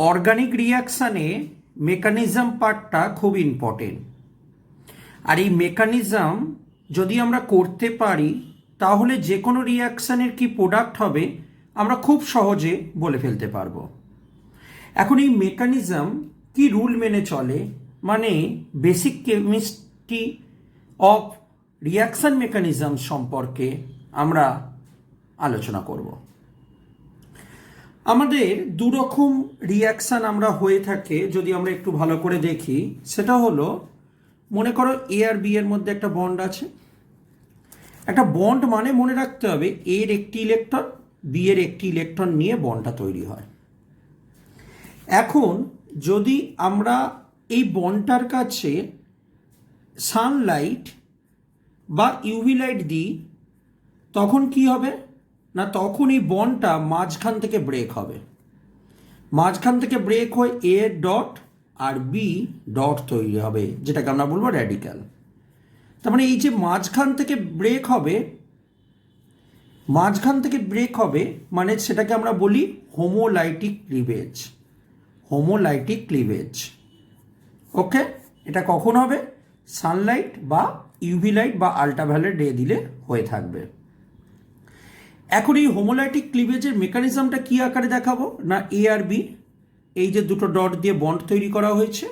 Organic রিয়াকশানে mechanism পার্টটা খুব important. আর এই মেকানিজম যদি আমরা করতে পারি তাহলে যে কোনো রিয়াকশানের কি প্রোডাক্ট হবে আমরা খুব সহজে বলে ফেলতে পারবো। এখন এই মেকানিজম কি রুল মেনে চলে, মানে basic chemistry of reaction mechanism সম্পর্কে আমরা আলোচনা করব। আমাদের দুরকম রিয়াকশান আমরা হয়ে থাকে যদি আমরা একটু ভালো করে দেখি। সেটা হলো, মনে করো এ আর বি এর মধ্যে একটা বন্ড আছে। একটা বন্ড মানে মনে রাখতে হবে এর একটি ইলেকট্রন বি এর একটি ইলেকট্রন নিয়ে বন্ডটা তৈরি হয়। এখন যদি আমরা এই বন্ডটার কাছে সানলাইট বা ইউভি লাইট দিই তখন কি হবে না, তখন এই বন্ডটা মাঝখান থেকে ব্রেক হবে। মাঝখান থেকে ব্রেক হয়ে এ ডট আর বি ডট তৈরি হবে, যেটাকে আমরা বলবো র্যাডিক্যাল। তার মানে এই যে মাঝখান থেকে ব্রেক হবে, মাঝখান থেকে ব্রেক হবে মানে সেটাকে আমরা বলি হোমোলাইটিক ক্লিভেজ। হোমোলাইটিক ক্লিভেজ, ওকে। এটা কখন হবে? সানলাইট বা ইউভি লাইট বা আল্ট্রাভায়োলেট রে দিলে হয়ে থাকবে। এখন এই হোমোলাইটিক ক্লিভেজের মেকানিজমটা কি আকারে দেখাবো না, এ আর বি এই যে দুটো ডট দিয়ে বন্ড তৈরি করা হয়েছে,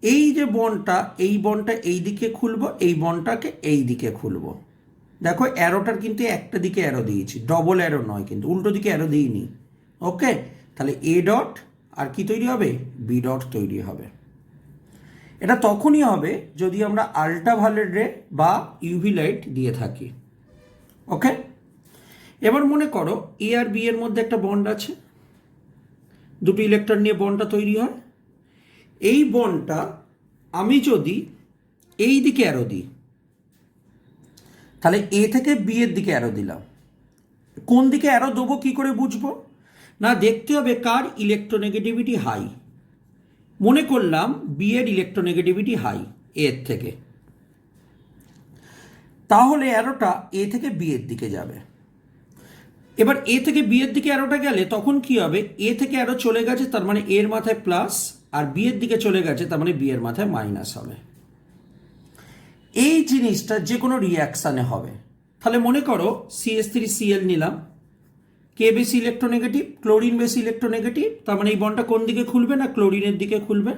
এই যে বন্ডটা এই বন্ডটা এই দিকে খুলবো, এই বন্ডটাকে এই দিকে খুলবো। দেখো অ্যারোটার কিন্তু একটা দিকে অ্যারো দিয়েছি, ডবল অ্যারো নয়, কিন্তু উল্টো দিকে অ্যারো দিইনি। ওকে, তাহলে এ ডট আর কি তৈরি হবে? বি ডট তৈরি হবে। এটা তখনই হবে যদি আমরা আল্ট্রাভায়োলেট রে বা ইউভি লাইট দিয়ে থাকি। ওকে, এবার মনে করো এ আর বি এর মধ্যে একটা বন্ড আছে, দুটো ইলেকট্রন নিয়ে বন্ডটা তৈরি হয়। এই বন্ডটা আমি যদি এই দিকে অ্যারো দিই, তাহলে এ থেকে বি এর দিকে অ্যারো দিলাম। কোন দিকে অ্যারো দেবো কি করে বুঝবো না, দেখতে হবে কার ইলেকট্রোনেগেটিভিটি হাই। মনে করলাম বি এর ইলেকট্রোনেগেটিভিটি হাই এর থেকে, তাহলে অ্যারোটা এ থেকে বি এর দিকে যাবে। এবার এ থেকে বি এর দিকে অ্যারোটা গেলে তখন কি হবে, এ থেকে অ্যারো চলে গেছে তার মানে এর মাথায় প্লাস, আর বি এর দিকে চলে গেছে তার মানে বি এর মাথায় মাইনাস হবে। এই জিনিসটা যে কোনো রিয়াকশানে হবে। তাহলে মনে করো CH3Cl নিলাম, কে বেশি ইলেকট্রোনেগেটিভ, ক্লোরিন বেশি ইলেকট্রোনেগেটিভ, তার মানে এই বন্ডটা কোন দিকে খুলবে না, ক্লোরিনের দিকে খুলবে।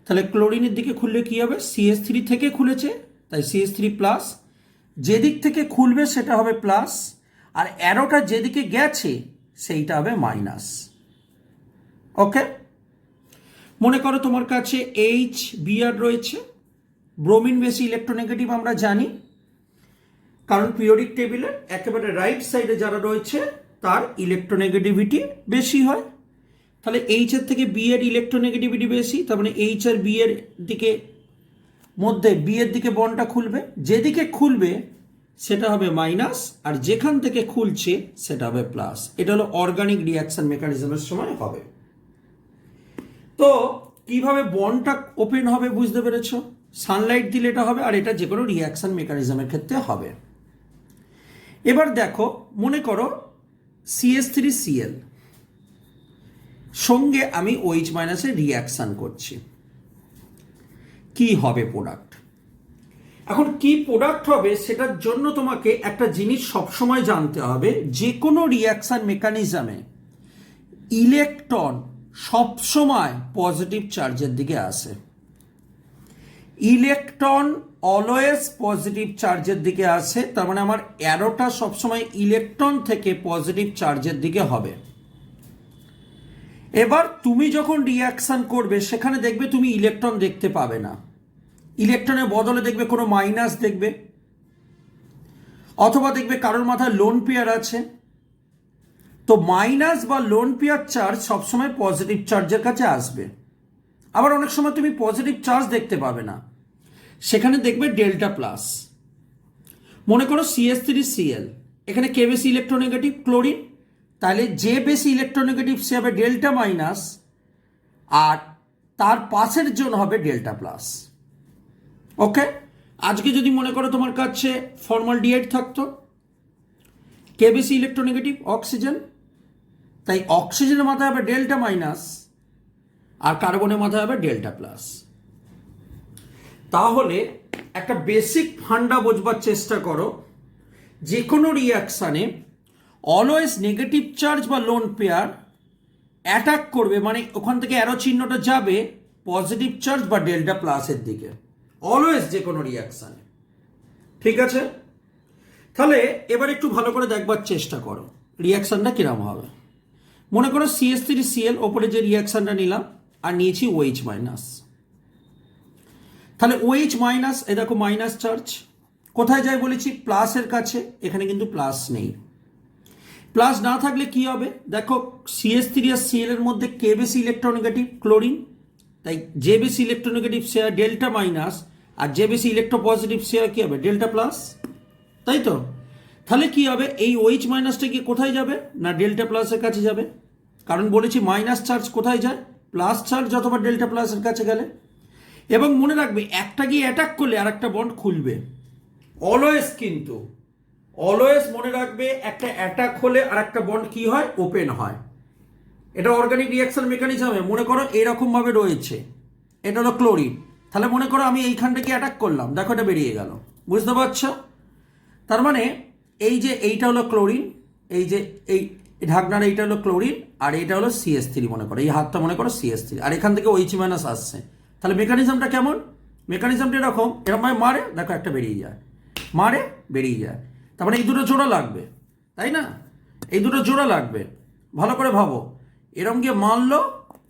তাহলে ক্লোরিনের দিকে খুললে কি হবে, CH3 থেকে খুলেছে তাই CH3 প্লাস, যেদিক থেকে খুলবে সেটা হবে প্লাস, আর অ্যারোটা যেদিকে গেছে সেইটা হবে মাইনাস। ওকে, মনে করো তোমার কাছে HBr রয়েছে, ব্রোমিন বেশি ইলেকট্রোনেগেটিভ আমরা জানি, কারণ পিরিয়ডিক টেবিলের একেবারে রাইট সাইডে যারা রয়েছে তার ইলেকট্রোনেগেটিভিটি বেশি হয়। তাহলে এইচ এর থেকে বি এর ইলেকট্রোনেগেটিভিটি বেশি, তার মানে এইচ আর বি এর দিকে মধ্যে বি এর দিকে বন্ডটা খুলবে, যেদিকে খুলবে সেটা হবে মাইনাস, আর যেখান থেকে খুলছে সেটা হবে প্লাস। এটা হলো অর্গানিক রিয়াকশন মেকানিজমের সময় হবে। তো কিভাবে বন্ডটা ওপেন হবে বুঝতে পেরেছ? সানলাইট দিলে এটা হবে, আর এটা যে কোনো রিয়াকশন মেকানিজমের ক্ষেত্রে হবে। এবার দেখো, মনে করো CH3Cl সঙ্গে আমি OH মাইনাসের রিয়াকশান করছি, কি হবে প্রোডাক্ট? এখন কি প্রোডাক্ট হবে সেটার জন্য তোমাকে একটা জিনিস সবসময় জানতে হবে, যে কোনো রিয়াকশান মেকানিজমে ইলেকট্রন সবসময় পজিটিভ চার্জের দিকে আসে। ইলেকট্রন অলওয়েজ পজিটিভ চার্জের দিকে আসে, তার মানে আমার অ্যারোটা সবসময় ইলেকট্রন থেকে পজিটিভ চার্জের দিকে হবে। এবার তুমি যখন রিয়াকশন করবে সেখানে দেখবে তুমি ইলেকট্রন দেখতে পাবে না, ইলেকট্রনের বদলে দেখবে কোনো মাইনাস দেখবে, অথবা দেখবে কারোর মাথায় লোন পেয়ার আছে। তো মাইনাস বা লোন পেয়ার চার্জ সবসময় পজিটিভ চার্জের কাছে আসবে। আবার অনেক সময় তুমি পজিটিভ চার্জ দেখতে পাবে না, সেখানে দেখবে ডেল্টা প্লাস। মনে করো CH3Cl, এখানে কে বেশি ইলেকট্রোনেগেটিভ, ক্লোরিন, তাহলে যে বেশি ইলেকট্রোনেগেটিভ সে হবে ডেল্টা মাইনাস, আর তার পাশের জন্য হবে ডেল্টা প্লাস। ওকে, আজকে যদি মনে করো তোমার কাছে ফর্মালডিহাইড থাকতো, কে বেশি ইলেকট্রোনেগেটিভ, অক্সিজেন, তাই অক্সিজেনের মাথায় হবে ডেল্টা মাইনাস, আর কার্বনের মাথায় হবে ডেল্টা প্লাস। তাহলে একটা বেসিক ফান্ডা বোঝবার চেষ্টা করো, যে কোনো রিয়াকশানে অলওয়েজ নেগেটিভ চার্জ বা লোন পেয়ার অ্যাটাক করবে, মানে ওখান থেকে অ্যারো চিহ্নটা যাবে পজিটিভ চার্জ বা ডেল্টা প্লাসের দিকে, অলওয়েজ যে কোনো রিয়াকশানে। ঠিক আছে, তাহলে এবার একটু ভালো করে দেখবার চেষ্টা করো রিয়াকশানটা কিরম হবে। মনে করো CH3Cl ওপরে যে রিয়াকশানটা নিলাম আর নিয়েছি OH মাইনাস। তাহলে OH মাইনাস, এই দেখো মাইনাস চার্জ কোথায় যায় বলেছি, প্লাসের কাছে। এখানে কিন্তু প্লাস নেই। প্লাস না থাকলে কি হবে, দেখো CH3 আর Cl এর মধ্যে কে বেশি ইলেকট্রোনেগেটিভ, ক্লোরিন। তাই যে বেশি ইলেকট্রোনেগেটিভ সে হয় ডেল্টা মাইনাস, আর যে বেশি ইলেকট্রোপজিটিভ সে হয় কি হবে, ডেল্টা প্লাস। তাই তো, তাহলে কি হবে, এই OH মাইনাসটা গিয়ে কোথায় যাবে না ডেল্টা প্লাসের কাছে যাবে, কারণ বলেছি মাইনাস চার্জ কোথায় যায়, প্লাস চার্জ অথবা ডেল্টা প্লাসের কাছে গেলে। এবং মনে রাখবে একটা গিয়ে অ্যাটাক করলে আর একটা বন্ড খুলবে অলওয়েজ, কিন্তু অলওয়েজ মনে রাখবে একটা অ্যাটাক হলে আর একটা বন্ড কি হয়, ওপেন হয়। এটা অর্গানিক রিয়াকশন মেকানিজমে মনে করো এরকম ভাবে রয়েছে। এটা হলো ক্লোরিন, তাহলে মনে করো আমি এইখানটাকে অ্যাটাক করলাম, দেখো এটা বেরিয়ে গেল, বুঝতে পারছো। তার মানে এই যে এইটা হলো ক্লোরিন, এই যে এই ঢাকনার এইটা হলো ক্লোরিন, আর এইটা হলো CH3 মনে করো, এই হাতটা মনে করো CH3, আর এখান থেকে OH মাইনাস আসছে। তাহলে মেকানিজমটা কেমন, মেকানিজমটা এরকম মারে, দেখো একটা বেরিয়ে যায়, মারে বেরিয়ে যায়। তার মানে এই দুটো জোড়া লাগবে, তাই না, এই দুটো জোড়া লাগবে। ভালো করে ভাবো, এরম গিয়ে মারলো,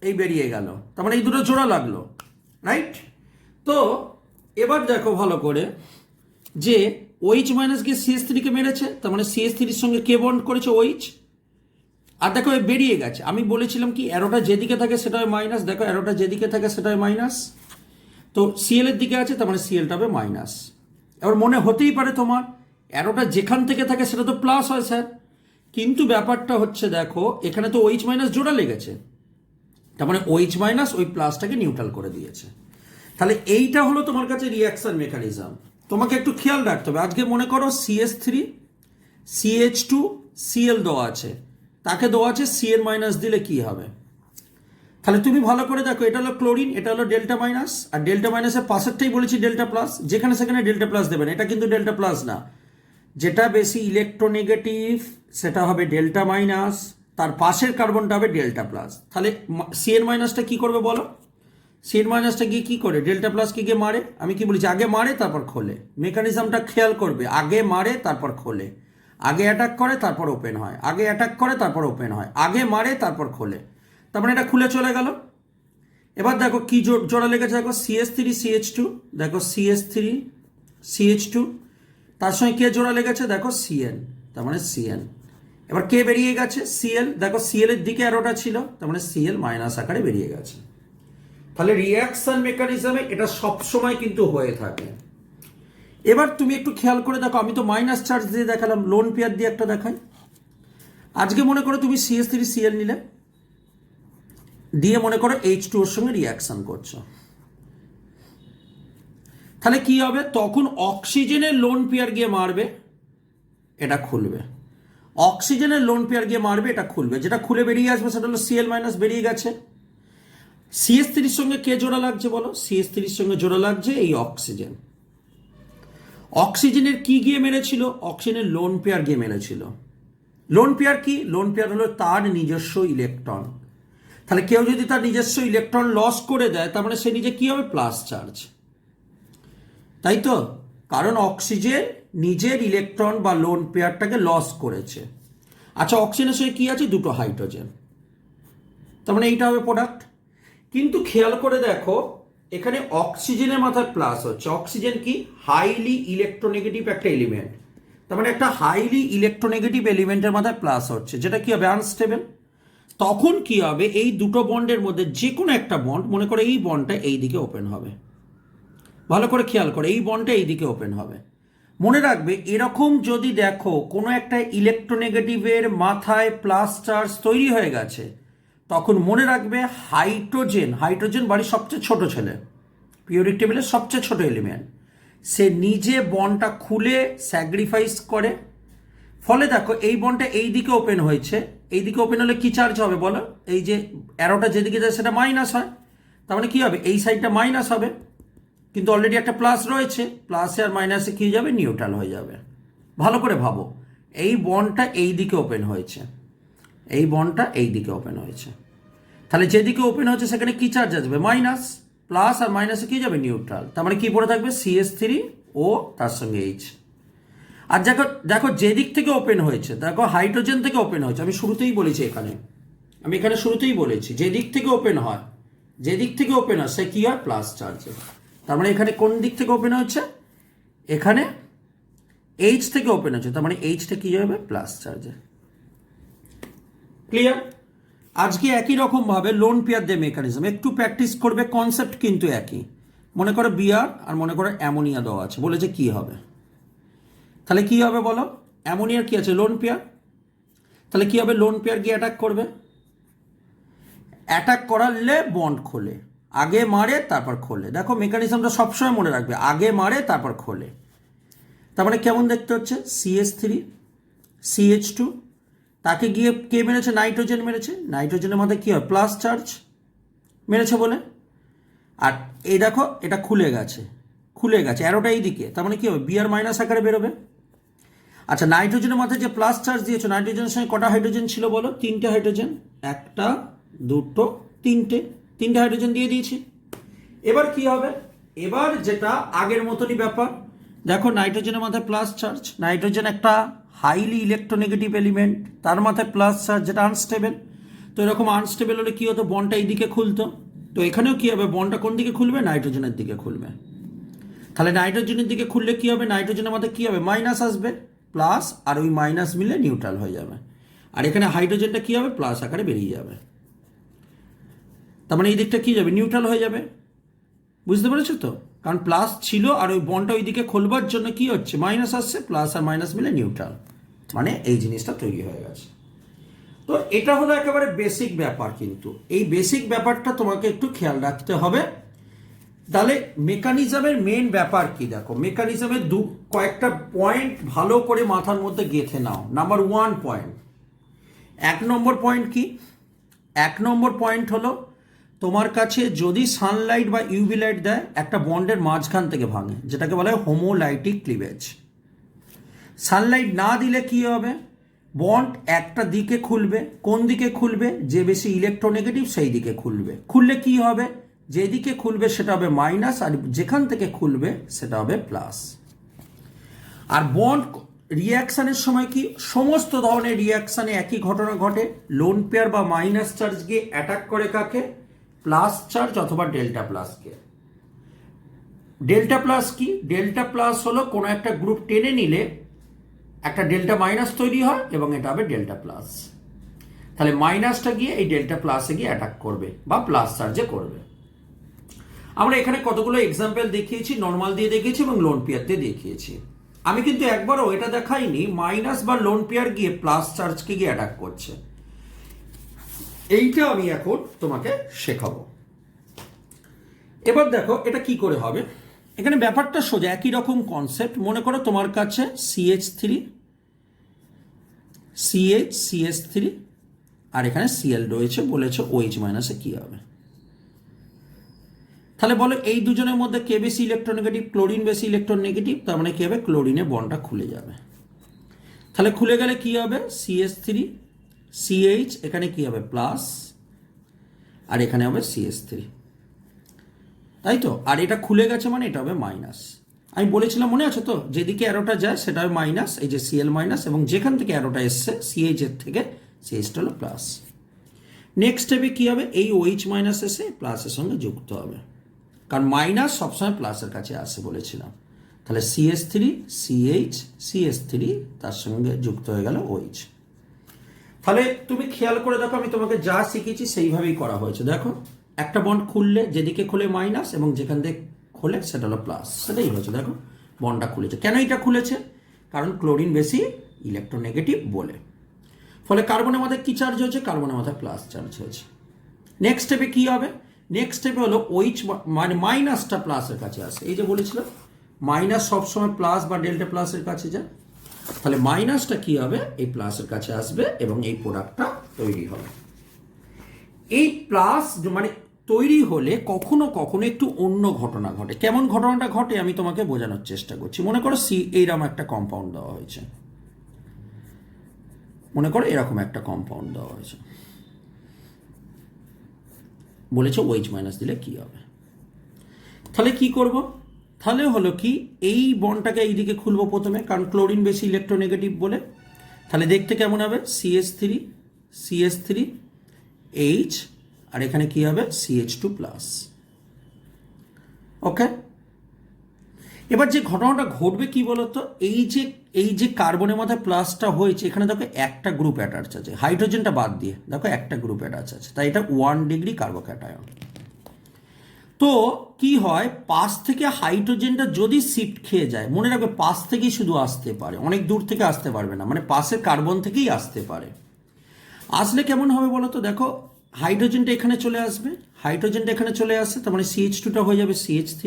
এই বেরিয়ে গেল, তার মানে এই দুটো জোড়া লাগলো, রাইট। তো এবার দেখো ভালো করে যে OH মাইনাস গিয়ে CH3 কে মেরেছে, তার মানে CH3 এর সঙ্গে কে বন্ড করেছে OH, আর দেখো বেরিয়ে গেছে। আমি বলেছিলাম কি অ্যারোটা যেদিকে থাকে সেটা হয় মাইনাস, দেখো অ্যারোটা যেদিকে থাকে সেটা হয় মাইনাস। তো Cl এর দিকে আছে, তার মানে Clটা হবে মাইনাস। এবার মনে হতেই পারে তোমার অ্যারোটা যেখান থেকে থাকে সেটা তো প্লাস হয় স্যার, কিন্তু ব্যাপারটা হচ্ছে দেখো এখানে তো OH মাইনাস জোড়া লেগেছে, তার মানে OH মাইনাস ওই প্লাসটাকে নিউট্রাল করে দিয়েছে। তাহলে এইটা হলো তোমার কাছে রিয়াকশন মেকানিজম। তোমাকে একটু খেয়াল রাখতে হবে, আজকে মনে করো CH3 CH2 Cl দেওয়া আছে, তাকে দেওয়া আছে Cl মাইনাস দিলে কি হবে। তাহলে তুমি ভালো করে দেখো, এটা হলো ক্লোরিন, এটা হলো ডেল্টা মাইনাস, আর ডেল্টা মাইনাসের পাশেরটাই বলেছি ডেল্টা প্লাস, যেখানে সেখানে ডেল্টা প্লাস দেবেন, এটা কিন্তু ডেল্টা প্লাস না। যেটা বেশি ইলেকট্রোনেগেটিভ সেটা হবে ডেল্টা মাইনাস, তার পাশের কার্বনটা হবে ডেল্টা প্লাস। তাহলে Cl মাইনাসটা কি করবে বলো, Cl মাইনাসটা গিয়ে কি করে, ডেল্টা প্লাসকে গিয়ে মারে। আমি কি বলেছি, আগে মারে তারপর খোলে। মেকানিজমটা খেয়াল করবে, আগে মারে তারপর খোলে, আগে অ্যাটাক করে তারপর ওপেন হয়, আগে অ্যাটাক করে তারপর ওপেন হয়, আগে মারে তারপর খোলে। তার মানে এটা খুলে চলে গেল। এবার দেখো কি জোড়া লেগেছে, দেখো CH3 CH2, দেখো CH3 CH2, তার সঙ্গে কে জোড়া লেগেছে, দেখো Cl, তার মানে Cl। এবার কে বেরিয়ে গেছে, Cl, দেখো Cl এর দিকে অ্যারোটা ছিল, তার মানে Cl মাইনাস আকারে বেরিয়ে গেছে। তাহলে রিয়াকশন মেকানিজমে এটা সবসময় কিন্তু হয়ে থাকে। এবার তুমি একটু খেয়াল করে দেখো, আমি তো মাইনাস চার্জ দিয়ে দেখালাম, লোন পেয়ার দিয়ে একটা দেখাই। আজকে মনে করো তুমি CH3Cl নিলে, দিয়ে মনে করো H2 এর সঙ্গে রিয়াকশন করছো, তাহলে কি হবে, তখন অক্সিজেনের লোন পেয়ার গিয়ে মারবে, এটা খুলবে। অক্সিজেনের লোন পেয়ার গিয়ে মারবে, এটা খুলবে, যেটা খুলে বেরিয়ে আসবে সেটা হলো Cl মাইনাস, বেরিয়ে গেছে। CH3 এর সঙ্গে কে জোড়া লাগছে বলো, CH3 এর সঙ্গে জোড়া লাগছে এই অক্সিজেন। অক্সিজেনের কি গিয়ে মেরেছিল, অক্সিজেনের লোন পেয়ার গিয়ে মেরেছিল। লোন পেয়ার কি, লোন পেয়ার হলো তার নিজস্ব ইলেকট্রন। তাহলে কেউ যদি তার নিজস্ব ইলেকট্রন লস করে দেয়, তার মানে সে নিজে কি হবে, প্লাস চার্জ, তাই তো, কারণ অক্সিজেন নিজের ইলেকট্রন বা লোন পেয়ারটাকে লস করেছে। আচ্ছা, অক্সিজেনের সঙ্গে কি আছে, দুটো হাইড্রোজেন, তার মানে এইটা হবে প্রোডাক্ট। কিন্তু খেয়াল করে দেখো, এখানে অক্সিজেনের মাথায় প্লাস হচ্ছে। অক্সিজেন কি, হাইলি ইলেকট্রোনেগেটিভ একটা এলিমেন্ট, তার মানে একটা হাইলি ইলেকট্রোনেগেটিভ এলিমেন্টের মাথায় প্লাস হচ্ছে, যেটা কি হবে, আনস্টেবল। তখন কি হবে, এই দুটো বন্ডের মধ্যে যে কোনো একটা বন্ড, মনে করো এই বন্ডটা এই দিকে ওপেন হবে, ভালো করে খেয়াল করে, এই বন্ডটা এই দিকে ওপেন হবে। মনে রাখবে, এরকম যদি দেখো কোনো একটা ইলেকট্রোনেগেটিভের মাথায় প্লাস চার্জ তৈরি হয়ে গেছে, তখন মনে রাখবে হাইড্রোজেন, হাইড্রোজেন বাড়ির সবচেয়ে ছোট ছেলে, পিরিয়ডিক টেবিলের সবচেয়ে ছোট এলিমেন্ট, সে নিজে বন্ডটা খুলে স্যাক্রিফাইস করে। ফলে দেখো এই বন্ডটা এই দিকে ওপেন হয়েছে, এই দিকে ওপেন হলে কি চার্জ হবে বলো, এই যে অ্যারোটা যেদিকে যায় সেটা মাইনাস হয়, তার মানে কি হবে, এই সাইডটা মাইনাস হবে, কিন্তু অলরেডি একটা প্লাস রয়েছে, প্লাসে আর মাইনাসে কি হয়ে যাবে, নিউট্রাল হয়ে যাবে। ভালো করে ভাবো, এই বন্ডটা এই দিকে ওপেন হয়েছে, এই বন্ডটা এই দিকে ওপেন হয়েছে, তাহলে যেদিকে ওপেন হচ্ছে সেখানে কি চার্জ আসবে, মাইনাস, প্লাস আর মাইনাসে কি যাবে, নিউট্রাল। তার মানে কি পড়ে থাকবে, CH3 ও তার সঙ্গে H। আর দেখো দেখো যেদিক থেকে ওপেন হয়েছে, দেখো হাইড্রোজেন থেকে ওপেন হয়েছে, আমি শুরুতেই বলেছি আমি এখানে শুরুতেই বলেছি যেদিক থেকে ওপেন হয়, যেদিক থেকে ওপেন হয় সে কি হয়, প্লাস চার্জে। তার মানে এখানে কোন দিক থেকে ওপেন হচ্ছে, এখানে H থেকে ওপেন হচ্ছে, তার মানে Hটা কি যাবে, প্লাস চার্জে। ক্লিয়ার? আজকে একই রকম ভাবে লোন পেয়ার দিয়ে মেকানিজম একটু প্র্যাকটিস করবে, কনসেপ্ট কিন্তু একই। মনে করো বিয়ার আর মনে করো অ্যামোনিয়া দেওয়া আছে, বলেছে কি হবে, তাহলে কি হবে বলো, অ্যামোনিয়ার কি আছে, লোন পেয়ার, তাহলে কি হবে, লোন পেয়ার গিয়ে অ্যাটাক করবে, অ্যাটাক করালে বন্ড খোলে, আগে মারে তারপর খোলে। দেখো মেকানিজমটা সবসময় মনে রাখবে, আগে মারে তারপর খোলে। তার মানে কেমন দেখতে হচ্ছে, CH3 CH2, তাকে গিয়ে কে মেরেছে, নাইট্রোজেন মেরেছে, নাইট্রোজেনের মধ্যে কি হয়, প্লাস চার্জ মেরেছে বলে, আর এই দেখো এটা খুলে গেছে, খুলে গেছে অ্যারোটা এই দিকে, তার মানে কি হবে, বিআর মাইনাস আকারে বেরোবে। আচ্ছা প্লাস মাথায় যে প্লাস চার্জ দিয়েছো, নাইট্রোজেনের সঙ্গে কটা হাইড্রোজেন ছিল বলো, 3টে হাইড্রোজেন, 1 2 3টে হাইড্রোজেন দিয়ে দিয়েছি। এবার কি হবে, এবার যেটা আগের মতনই ব্যাপার, দেখো নাইট্রোজেনের মাথায় প্লাস চার্জ, নাইট্রোজেন একটা হাইলি ইলেকট্রোনেগেটিভ এলিমেন্ট, তার মাথায় প্লাস চার্জ, যেটা আনস্টেবল। তো এরকম আনস্টেবল হলে কি হতো, বন্ডটা এইদিকে খুলতো, তো এখানেও কি হবে, বন্ডটা কোন দিকে খুলবে, নাইট্রোজেনের দিকে খুলবে। তাহলে নাইট্রোজেনের দিকে খুললে কি হবে, নাইট্রোজেনের মধ্যে কি হবে, মাইনাস আসবে, প্লাস আর ওই মাইনাস মিলে নিউট্রাল হয়ে যাবে, আর এখানে হাইড্রোজেনটা কি হবে, প্লাস আকারে বেরিয়ে যাবে। তার মানে এই দিকটা কি যাবে, নিউট্রাল হয়ে যাবে। বুঝতে পেরেছো তো, কারণ প্লাস ছিল আর ওই বন্ডটা ওইদিকে খোলবার জন্য কি হচ্ছে, মাইনাস আসছে, প্লাস আর মাইনাস মিলে নিউট্রাল, মানে এই জিনিসটা তৈরি হয়ে গেছে। তো এটা হলো একেবারে বেসিক ব্যাপার, কিন্তু এই বেসিক ব্যাপারটা তোমাকে একটু খেয়াল রাখতে হবে। তাহলে মেকানিজমের মেন ব্যাপার কি, দেখো মেকানিজমের কয়েকটা পয়েন্ট ভালো করে মাথার মধ্যে গেঁথে নাও। নাম্বার 1 পয়েন্ট, 1 নম্বর পয়েন্ট কি, 1 নম্বর পয়েন্ট হলো তোমার কাছে যদি সানলাইট বা ইউভি লাইট দেয়, একটা বন্ডের মাঝখান থেকে ভাঙে, যেটাকে বলা হয় হোমোলাইটিক ক্লিভেজ। সানলাইট না দিলে কি হবে, বন্ড একটা দিকে খুলবে, কোন দিকে খুলবে, যে বেশি ইলেকট্রোনেগেটিভ সেই দিকে খুলবে। খুললে কি হবে, যেদিকে খুলবে সেটা হবে মাইনাস, আর যেখান থেকে খুলবে সেটা হবে প্লাস। আর বন্ড রিয়াকশানের সময় কি, সমস্ত ধরনের রিয়াকশানে একই ঘটনা ঘটে, লোন পেয়ার বা মাইনাস চার্জ গিয়ে অ্যাটাক করে কাকে, প্লাস চার্জ অথবা ডেল্টা প্লাসকে। ডেল্টা প্লাস কি, ডেল্টা প্লাস হলো কোনো একটা গ্রুপ টেনে নিলে একটা ডেল্টা মাইনাস তৈরি হয় এবং এটা হবে ডেল্টা প্লাস। তাহলে মাইনাসটা গিয়ে এই ডেল্টা প্লাসে গিয়ে অ্যাটাক করবে বা প্লাস চার্জে করবে। আমরা এখানে কতগুলো এক্সাম্পল দেখিয়েছি, নর্মাল দিয়ে দেখিয়েছি এবং লোন পেয়ার দিয়ে দেখিয়েছি। আমি কিন্তু একবারও এটা দেখাইনি মাইনাস বা লোন পেয়ার গিয়ে প্লাস চার্জকে গিয়ে অ্যাটাক করছে। এইটা আমি এখন তোমাকে শেখাবো। এবার দেখো এটা কি করে হবে, এখানে ব্যাপারটা সোজা, একই রকম কনসেপ্ট। মনে করো তোমার কাছে CH3 CH3 আর এখানে Cl রয়েছে, বলেছে OH মাইনাসে কি হবে। তাহলে বলো এই দুজনের মধ্যে কে বেশি ইলেকট্রোনেগেটিভ, ক্লোরিন বেশি ইলেকট্রোনেগেটিভ, তার মানে কি হবে, ক্লোরিনের বন্ডটা খুলে যাবে। তাহলে খুলে গেলে কি হবে, CH3 CH, এখানে কি হবে প্লাস, আর এখানে হবে CH3, তাই তো। আর এটা খুলে গেছে মানে এটা হবে মাইনাস। আমি বলেছিলাম মনে আছে তো, যেদিকে অ্যারোটা যায় সেটা হবে মাইনাস, এই যে Cl মাইনাস, এবং যেখান থেকে অ্যারোটা এসছে CH এর থেকে CHটা হলো প্লাস। নেক্সট স্টেপে কি হবে, এই OH মাইনাস এসে প্লাসের সঙ্গে যুক্ত হবে, কারণ মাইনাস সবসময় প্লাসের কাছে আসে বলেছিলাম। তাহলে CH3 CH CH3 তার সঙ্গে যুক্ত হয়ে গেল OH। তাহলে তুমি খেয়াল করে দেখো, আমি তোমাকে যা শিখেছি সেইভাবেই করা হয়েছে। দেখো একটা বন্ড খুললে যেদিকে খুলে মাইনাস এবং যেখান থেকে খোলে সেটা হলো প্লাস, সেটাই হয়েছে। দেখো বন্ডটা খুলেছে, কেন এটা খুলেছে, কারণ ক্লোরিন বেশি ইলেকট্রোনেগেটিভ বলে। ফলে কার্বনের মাথায় কি চার্জ হয়েছে, কার্বনের মাথায় প্লাস চার্জ হয়েছে। নেক্সট স্টেপে কি হবে, নেক্সট স্টেপে হলো OH মানে মাইনাসটা প্লাসের কাছে আসে। এই যে বলেছিলাম মাইনাস সবসময় প্লাস বা ডেল্টা প্লাসের কাছে যায়, তাহলে মাইনাসটা কি হবে, এই প্লাসের কাছে আসবে এবং এই প্রোডাক্টটা তৈরি হবে। এই প্লাস মানে তৈরি হলে কখনো কখনো একটু অন্য ঘটনা ঘটে। কেমন ঘটনাটা ঘটে আমি তোমাকে বোঝানোর চেষ্টা করছি। মনে করো এইরকম একটা কম্পাউন্ড দেওয়া হয়েছে, মনে করো এরকম একটা কম্পাউন্ড দেওয়া হয়েছে, বলেছে OH মাইনাস দিলে কি হবে। তাহলে কি করব, তাহলে হলো কি এই বন্ডটাকে এইদিকে খুলবো প্রথমে, কারণ ক্লোরিন বেশি ইলেকট্রোনেগেটিভ বলে। তাহলে দেখতে কেমন হবে, CH3 H, আর এখানে কি হবে CH2 প্লাস। ওকে, এবার যে ঘটনাটা ঘটবে কি বলতো, এই যে কার্বনের মাথায় প্লাসটা হয়েছে, এখানে দেখো একটা গ্রুপ অ্যাটাচ আছে, হাইড্রোজেনটা বাদ দিয়ে দেখো একটা গ্রুপ অ্যাটাচ আছে, তাই এটা 1 ডিগ্রি কার্বোক্যাটায়ন। তো কি হয়, পাশ থেকে হাইড্রোজেনটা যদি শিফট খেয়ে যায়, মনে রাখবে পাশ থেকেই শুধু আসতে পারে, অনেক দূর থেকে আসতে পারবে না, মানে পাশের কার্বন থেকেই আসতে পারে। আসলে কেমন হবে বলো তো, দেখো হাইড্রোজেনটা এখানে চলে আসবে, হাইড্রোজেনটা এখানে চলে আসছে, তার মানে CH2টা হয়ে যাবে CH3।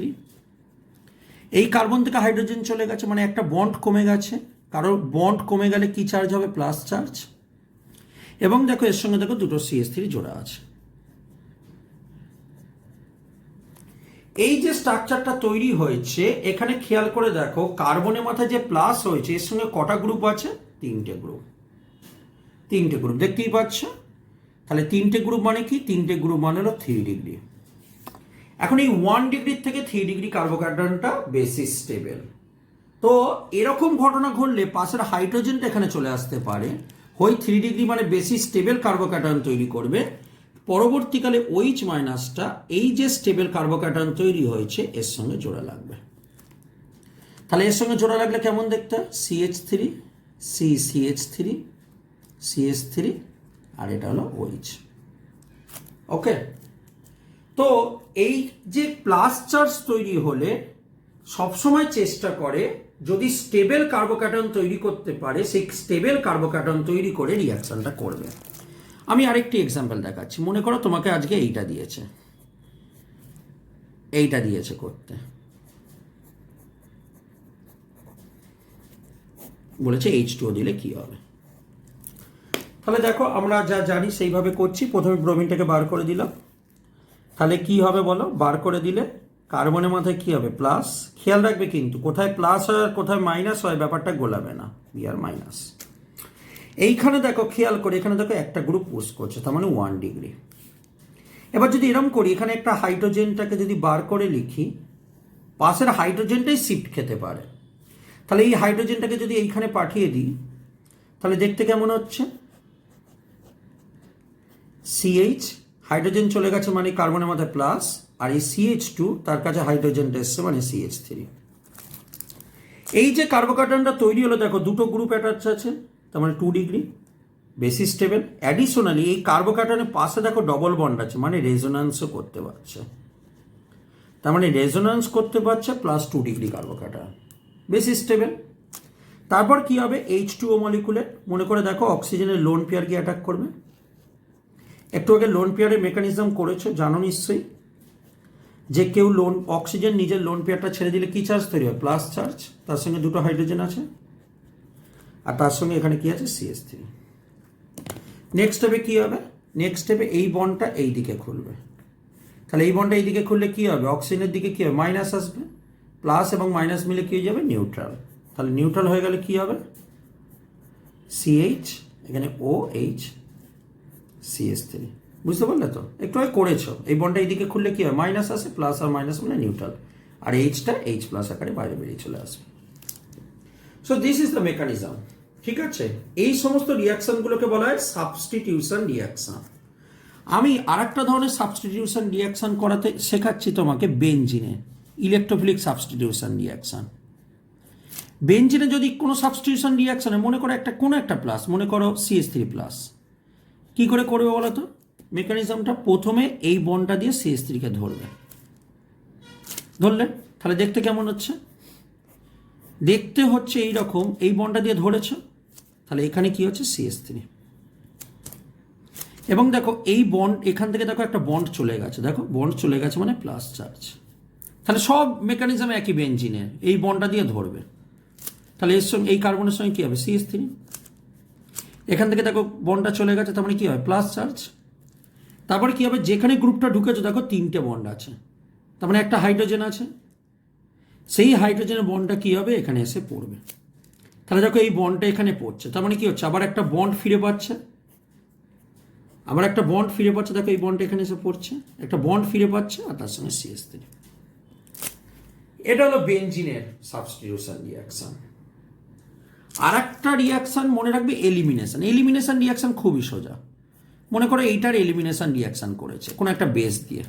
এই কার্বন থেকে হাইড্রোজেন চলে গেছে, মানে একটা বন্ড কমে গেছে, কারণ বন্ড কমে গেলে কি চার্জ হবে, প্লাস চার্জ। এবং দেখো এর সঙ্গে দেখো দুটো CH3 জোড়া আছে। এই যে স্ট্রাকচারটা তৈরি হয়েছে, এখানে খেয়াল করে দেখো কার্বনের মাথায় যে প্লাস হয়েছে এর সঙ্গে কটা গ্রুপ আছে, তিনটে গ্রুপ দেখতেই পাচ্ছ। তাহলে তিনটে গ্রুপ মানে কি, তিনটে গ্রুপ মানে হলো 3 ডিগ্রি। এখন এই 1 ডিগ্রির থেকে 3 ডিগ্রি কার্বোক্যাটায়নটা বেশি স্টেবল। তো এরকম ঘটনা ঘটলে পাশের হাইড্রোজেনটা এখানে চলে আসতে পারে, ওই 3 ডিগ্রি মানে বেশি স্টেবল কার্বোক্যাটায়ন তৈরি করবে। পরবর্তীকালে OH মাইনাসটা এই যে স্টেবল কার্বোক্যাটায়ন তৈরি হয়েছে এর সঙ্গে জোড়া লাগবে। তাহলে এর সঙ্গে জোড়া লাগলে কেমন দেখতে, CH3 CH3 আর এটা হলো OH। ওকে, তো এই যে প্লাস চার্জ তৈরি হলে সবসময় চেষ্টা করে যদি স্টেবল কার্বোক্যাটায়ন তৈরি করতে পারে, সেই স্টেবল কার্বোক্যাটায়ন তৈরি করে রিয়াকশনটা করবে। আমি আরেকটি এক্সাম্পল দেখাচ্ছি। মনে করো তোমাকে আজকে এইটা দিয়েছে করতে, বলেছে H2O দিলে কি হবে। তাহলে দেখো আমরা যা জানি সেইভাবে করছি। প্রথমে ব্রোমিনটাকে বার করে দিলাম, তাহলে কি হবে বলো, বার করে দিলে কার্বনের মাথায় কি হবে, প্লাস। খেয়াল রাখবে কিন্তু কোথায় প্লাস হয় আর কোথায় মাইনাস হয় ব্যাপারটা গোলাবে না, Br মাইনাস। এইখানে দেখো খেয়াল করে, এখানে দেখো একটা গ্রুপ পুশ করছে, তার মানে 1 ডিগ্রি। এবার যদি এরকম করি, এখানে একটা হাইড্রোজেনটাকে যদি বার করে লিখি, পাশের হাইড্রোজেনটাই শিফট খেতে পারে। তাহলে এই হাইড্রোজেনটাকে যদি এইখানে পাঠিয়ে দিই, তাহলে দেখতে কেমন হচ্ছে, CH, হাইড্রোজেন চলে গেছে মানে কার্বনের মাথায় প্লাস, আর এই CH2 তার কাছে হাইড্রোজেনটা এসছে মানে CH3। এই যে কার্বোক্যাটায়নটা তৈরি হলো দেখো দুটো গ্রুপ অ্যাটাচ আছে, তার মানে 2 ডিগ্রি বেশি স্টেবল। অ্যাডিশনালি এই কার্বোক্যাটায়নের পাশে দেখো ডবল বন্ড আছে, মানে রেজোন্যান্সও করতে পারছে, তার মানে রেজোন্যান্স করতে পারছে, প্লাস 2 ডিগ্রি কার্বোক্যাটায়ন বেশি স্টেবল। তারপর কি হবে, H2O মলিকুলে মনে করে দেখো অক্সিজেনের লোন পেয়ার গিয়ে অ্যাটাক করবে। একটু আগে লোন পেয়ারের মেকানিজম করেছো, জানো নিশ্চয়ই যে কেউ অক্সিজেন নিজের লোন পেয়ারটা ছেড়ে দিলে কি চার্জ তৈরি হয়, প্লাস চার্জ, তার সঙ্গে দুটো হাইড্রোজেন আছে, আর তার সঙ্গে এখানে কি আছে, CH3। নেক্সট স্টেপে কি হবে, নেক্সট স্টেপে এই বন্ডটা এই দিকে খুলবে। তাহলে এই বন্ডটা এই দিকে খুললে কি হবে, অক্সিজেনের দিকে কি হবে, মাইনাস আসবে, প্লাস এবং মাইনাস মিলে কি হয়ে যাবে, নিউট্রাল। তাহলে নিউট্রাল হয়ে গেলে কি হবে, CH, এখানে OH CH3। বুঝতে পারলে তো, একটু আগে করেছো। এই বন্ডটা এইদিকে খুললে কি হয়, মাইনাস আসে, প্লাস আর মাইনাস মানে নিউট্রাল, আর Hটা H প্লাস আকারে বাইরে বেরিয়ে চলে আসবে। So this is the mechanism. ঠিক আছে, এই সমস্ত রিয়াকশনগুলোকে বলা হয় সাবস্টিটিউশন রিয়াকশন। আমি আরেকটা ধরনের সাবস্টিটিউশন রিয়াকশন করাতে শেখাচ্ছি তোমাকে, বেনজিনে, ইলেকট্রোফিলিক সাবস্টিটিউশন রিয়াকশন। বেনজিনে যদি কোনো সাবস্টিটিউশন রিয়াকশনে মনে করো কোনো একটা প্লাস, মনে করো CH3 প্লাস, কি করে করবে বলো তো, মেকানিজমটা প্রথমে এই বন্ডটা দিয়ে CH3কে ধরলে, তাহলে দেখতে কেমন হচ্ছে, দেখতে হচ্ছে এইরকম, এই বন্ডটা দিয়ে ধরেছ, তাহলে এখানে কি হচ্ছে, CH3। এবং দেখো এই বন্ড এখান থেকে দেখো একটা বন্ড চলে গেছে, দেখো বন্ড চলে গেছে মানে প্লাস চার্জ। তাহলে সব মেকানিজম একই বেনজিনের, এই বন্ডটা দিয়ে ধরবে, তাহলে এর সঙ্গে এই কার্বনের সঙ্গে কি হবে, CH3। এখান থেকে দেখো বন্ডটা চলে গেছে, তার মানে কি হয়, প্লাস চার্জ। তারপরে কি হবে, যেখানে গ্রুপটা ঢুকেছে দেখো 3টে বন্ড আছে, তার মানে একটা হাইড্রোজেন আছে, সেই হাইড্রোজেনের বন্ডটা কি হবে এখানে এসে পড়বে। তাহলে দেখো এই বন্ডটা এখানে পড়ছে, তার মানে কি হচ্ছে, আবার একটা বন্ড ফিরে পাচ্ছে, আবার একটা বন্ড ফিরে পাচ্ছে, দেখো এই বন্ডটা এখানে এসে পড়ছে, একটা বন্ড ফিরে পাচ্ছে আর তার সঙ্গে CH3। এটা হলো বেনজিনের সাবস্টিটিউশন রিয়াকশন। আর একটা রিয়াকশন মনে রাখবে, এলিমিনেশন। এলিমিনেশন রিয়াকশন খুবই সোজা। মনে করো এইটার এলিমিনেশন রিয়াকশন করেছে কোনো একটা বেস দিয়ে,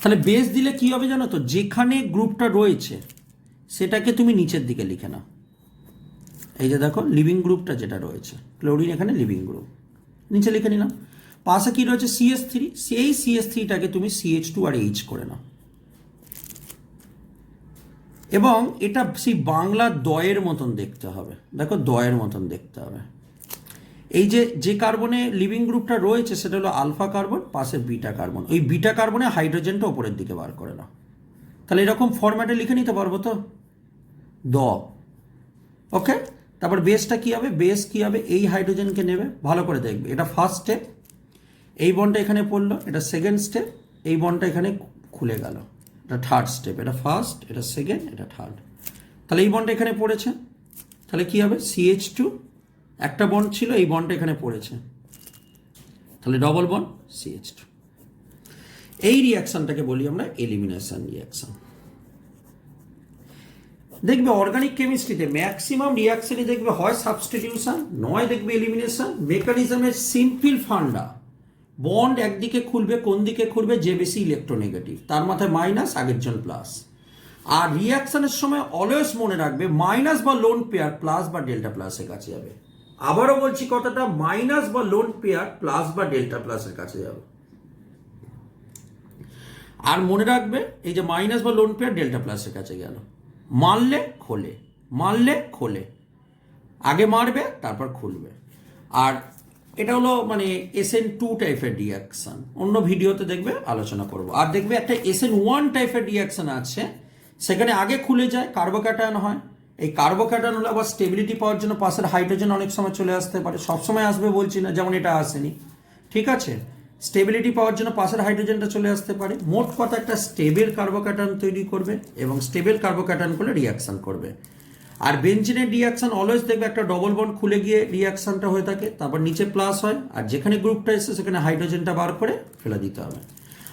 তাহলে বেস দিলে কি হবে জানো তো, যেখানে গ্রুপটা রয়েছে সেটাকে তুমি নিচের দিকে লিখে নাও। এই যে দেখো লিভিং গ্রুপটা যেটা রয়েছে, ক্লোরিন এখানে লিভিং গ্রুপ, নিচে লিখে নিলাম। পাশে কি রয়েছে, CH3, সেই CH3টাকে তুমি CH2 আর H করে নাও। এবং এটা সেই বাংলা দয়ের মতন দেখতে হবে, দেখো দয়ের মতন দেখতে হবে। এই যে কার্বনে লিভিং গ্রুপটা রয়েছে সেটা হলো আলফা কার্বন, পাশে বিটা কার্বন, ওই বিটা কার্বনে হাইড্রোজেনটা ওপরের দিকে বার করে নাও। তাহলে এরকম ফরম্যাটে লিখে নিতে পারবো তো, ওকে। তারপর বেসটা কি হবে, বেস কি হবে, এই হাইড্রোজেনকে নেবে, ভালো করে দেখবে, এটা ফার্স্ট স্টেপ, এই বন্ডটা এখানে পড়লো, এটা সেকেন্ড স্টেপ, এই বন্ডটা এখানে খুলে গেল, এটা থার্ড স্টেপ, এটা ফার্স্ট, এটা সেকেন্ড, এটা থার্ড। তাহলে এই বন্ডটা এখানে পড়েছে, তাহলে কি হবে, CH2, একটা বন্ড ছিল, এই বন্ডটা এখানে পড়েছে, তাহলে ডবল বন্ড CH2। এই রিয়াকশনটাকে বলি আমরা এলিমিনেশন রিয়াকশন। দেখবে অর্গানিক কেমিস্ট্রিতে ম্যাক্সিমাম রিয়াকশনই দেখবে হয় সাবস্টিটিউশন, নয় দেখবে এলিমিনেশন। মেকানিজমের সিম্পল ফান্ডা, বন্ড একদিকে খুলবে, কোন দিকে খুলবে, যে বেশি ইলেকট্রোনেগেটিভ তার মাথায় মাইনাস, আগের জন প্লাস। আর রিয়াকশনের সময় অলওয়েজ মনে রাখবে মাইনাস বা লোন পেয়ার প্লাস বা ডেল্টা প্লাসের কাছে যাবে। আবারও বলছি কথাটা, মাইনাস বা লোন পেয়ার প্লাস বা ডেল্টা প্লাসের কাছে যাবে। আর মনে রাখবে এই যে মাইনাস বা লোন পেয়ার ডেল্টা প্লাসের কাছে গেল, মারলে খোলে, মারলে খোলে, আগে মারবে তারপর খুলবে। আর এটা হলো মানে SN2 টাইপের রিয়াকশন, অন্য ভিডিওতে দেখবে আলোচনা করব। আর দেখবে একটা SN1 টাইপের রিয়াকশন আছে, সেখানে আগে খুলে যায়, কার্বোক্যাটায়ন হয়। এই কার্বোক্যাটায়ন হলে আবার স্টেবিলিটি পাওয়ার জন্য পাশের হাইড্রোজেন অনেক সময় চলে আসতে পারে, সবসময় আসবে বলছি না, যেমন এটা আসেনি, ঠিক আছে। স্টেবিলিটি পাওয়ার জন্য পাশের হাইড্রোজেনটা চলে আসতে পারে। মোট কথা একটা স্টেবল কার্বোক্যাটায়ন তৈরি করবে, এবং স্টেবল কার্বোক্যাটায়ন করলে রিয়াকশন করবে। আর বেনজিনের রিয়াকশন অলওয়েজ দেখবে একটা ডবল বন্ড খুলে গিয়ে রিয়াকশনটা হয়ে থাকে, তারপর নিচে প্লাস হয়, আর যেখানে গ্রুপটা এসে সেখানে হাইড্রোজেনটা বার করে ফেলে দিতে হবে।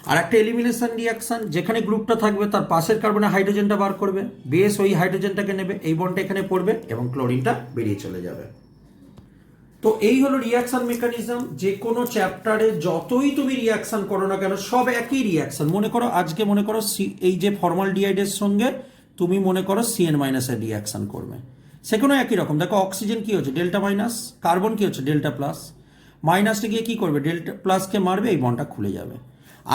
আর একটা এলিমিনেশন রিয়াকশন, যেখানে গ্রুপটা থাকবে তার পাশের কার্বনে হাইড্রোজেনটা বার করবে, বেস ওই হাইড্রোজেনটাকে নেবে, এই বন্ডটা এখানে পড়বে এবং ক্লোরিনটা বেরিয়ে চলে যাবে। তো এই হলো রিয়াকশন মেকানিজম। যে কোনো চ্যাপ্টারে যতই তুমি রিয়াকশন করো না কেন, সব একই রিয়াকশন। মনে করো আজকে মনে করো এই যে ফর্মালডিহাইডের সঙ্গে তুমি মনে করো CN- এর রিয়াকশন করবে, সেখানেও একই রকম। দেখো অক্সিজেন কি হচ্ছে, ডেল্টা মাইনাস, কার্বন কি হচ্ছে, ডেল্টা প্লাস। মাইনাসটা গিয়ে কি করবে, ডেল্টা প্লাসকে মারবে, এই বন্ডটা খুলে যাবে।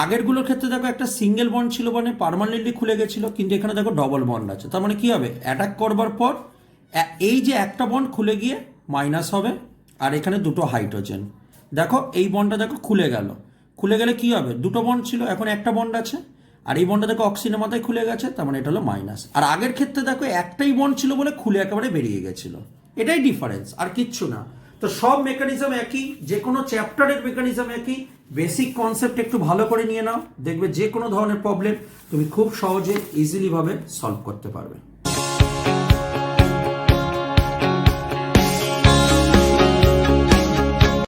আগেরগুলোর ক্ষেত্রে দেখো একটা সিঙ্গেল বন্ড ছিল, মানে পার্মানেন্টলি খুলে গেছিল, কিন্তু এখানে দেখো ডবল বন্ড আছে, তার মানে কি হবে, অ্যাটাক করবার পর এই যে একটা বন্ড খুলে গিয়ে মাইনাস হবে, আর এখানে দুটো হাইড্রোজেন, দেখো এই বন্ডটা দেখো খুলে গেল, খুলে গেলে কি হবে, দুটো বন্ড ছিল এখন একটা বন্ড আছে, আর এই বন্ডটা দেখো অক্সিজেনের মাথায় খুলে গেছে, তার মানে এটা হলো মাইনাস। আর আগের ক্ষেত্রে দেখো একটাই বন্ড ছিল বলে খুলে একেবারে বেরিয়ে গেছিল, এটাই ডিফারেন্স, আর কিচ্ছু না। তো সব মেকানিজম একই, যে কোনো চ্যাপ্টারের মেকানিজম একই, বেসিক কনসেপ্ট একটু ভালো করে নিয়ে নাও, দেখবে যে কোনো ধরনের প্রবলেম তুমি খুব সহজে ইজিলি ভাবে সলভ করতে পারবে।